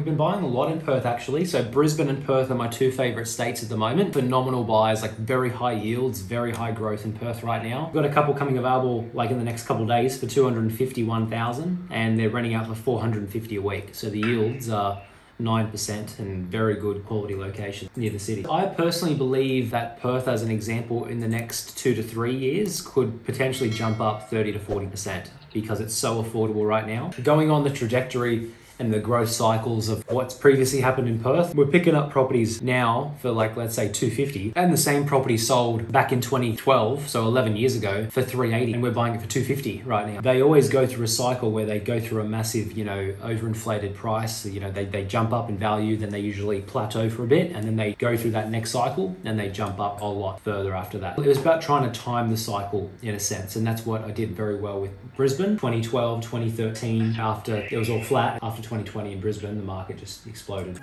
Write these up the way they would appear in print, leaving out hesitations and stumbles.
We've been buying a lot in Perth actually. So Brisbane and Perth are my two favorite states at the moment. Phenomenal buys, like very high yields, very high growth in Perth right now. We've got a couple coming available like in the next couple of days for 251,000 and they're renting out for 450 a week. So the yields are 9% and very good quality location near the city. I personally believe that Perth, as an example, in the next 2 to 3 years could potentially jump up 30 to 40% because it's so affordable right now. Going on the trajectory and the growth cycles of what's previously happened in Perth, we're picking up properties now for like, let's say 250, and the same property sold back in 2012, so 11 years ago, for 380, and we're buying it for 250 right now. They always go through a cycle where they go through a massive, overinflated price. They jump up in value, then they usually plateau for a bit, and then they go through that next cycle and they jump up a lot further after that. It was about trying to time the cycle in a sense, and that's what I did very well with Brisbane. 2012, 2013, after it was all flat, after 2020 in Brisbane, the market just exploded.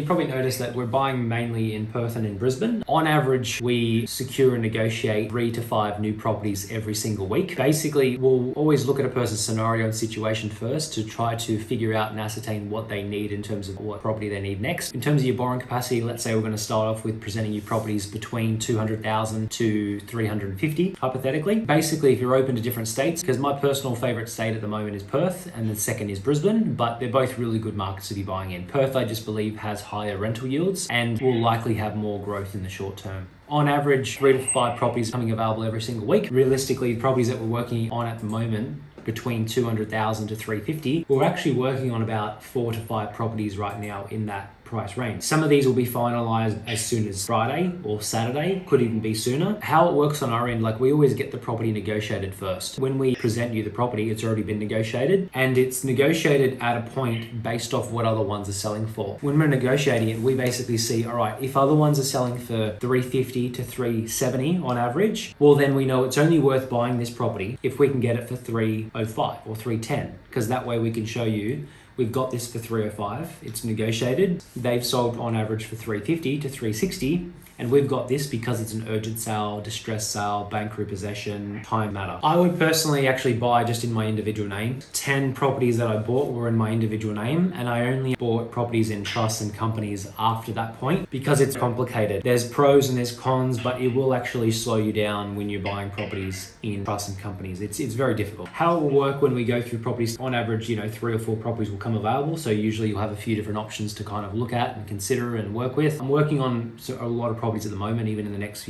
You probably noticed that we're buying mainly in Perth and in Brisbane. On average, we secure and negotiate 3 to 5 new properties every single week. Basically, we'll always look at a person's scenario and situation first to try to figure out and ascertain what they need in terms of what property they need next. In terms of your borrowing capacity, let's say we're going to start off with presenting you properties between 200,000 to 350, hypothetically. Basically, if you're open to different states, because my personal favorite state at the moment is Perth and the second is Brisbane, but they're both really good markets to be buying in. Perth, I just believe, has higher rental yields and will likely have more growth in the short term. On average, 3 to 5 properties coming available every single week. Realistically, the properties that we're working on at the moment, between 200,000 to 350, we're actually working on about 4 to 5 properties right now in that price range. Some of these will be finalized as soon as Friday or Saturday, could even be sooner. How it works on our end, like we always get the property negotiated first. When we present you the property, it's already been negotiated, and it's negotiated at a point based off what other ones are selling for. When we're negotiating it, we basically see, all right, if other ones are selling for 350 to 370 on average, well then we know it's only worth buying this property if we can get it for 305 or 310, because that way we can show you we've got this for 305, it's negotiated. They've sold on average for 350 to 360, and we've got this because it's an urgent sale, distressed sale, bank repossession, time matter. I would personally actually buy just in my individual name. 10 properties that I bought were in my individual name, and I only bought properties in trusts and companies after that point because it's complicated. There's pros and there's cons, but it will actually slow you down when you're buying properties in trusts and companies. It's very difficult. How it will work when we go through properties, on average, 3 or 4 properties will come available. So usually you'll have a few different options to kind of look at and consider and work with. I'm working on a lot of properties at the moment. Even in the next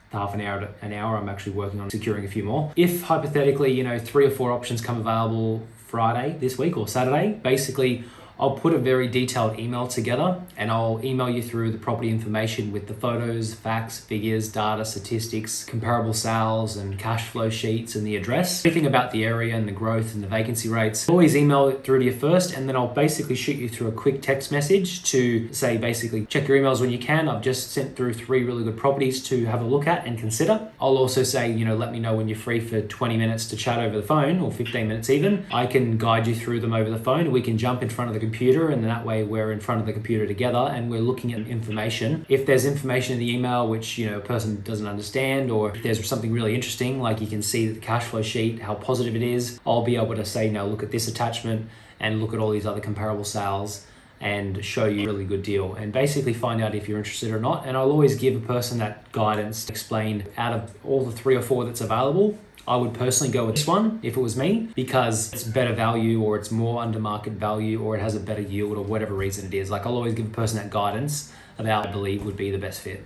half an hour to an hour, I'm actually working on securing a few more. If hypothetically 3 or 4 options come available Friday this week or Saturday, basically I'll put a very detailed email together and I'll email you through the property information with the photos, facts, figures, data, statistics, comparable sales and cash flow sheets and the address. Everything about the area and the growth and the vacancy rates. Always email it through to you first, and then I'll basically shoot you through a quick text message to say basically check your emails when you can. I've just sent through 3 really good properties to have a look at and consider. I'll also say, let me know when you're free for 20 minutes to chat over the phone, or 15 minutes even. I can guide you through them over the phone. We can jump in front of the computer, and that way we're in front of the computer together and we're looking at information. If there's information in the email which a person doesn't understand, or if there's something really interesting, like you can see the cash flow sheet, how positive it is, I'll be able to say, now look at this attachment and look at all these other comparable sales and show you a really good deal and basically find out if you're interested or not. And I'll always give a person that guidance to explain, out of all the 3 or 4 that's available, I would personally go with this one if it was me, because it's better value, or it's more under market value, or it has a better yield, or whatever reason it is. Like, I'll always give a person that guidance about what I believe would be the best fit.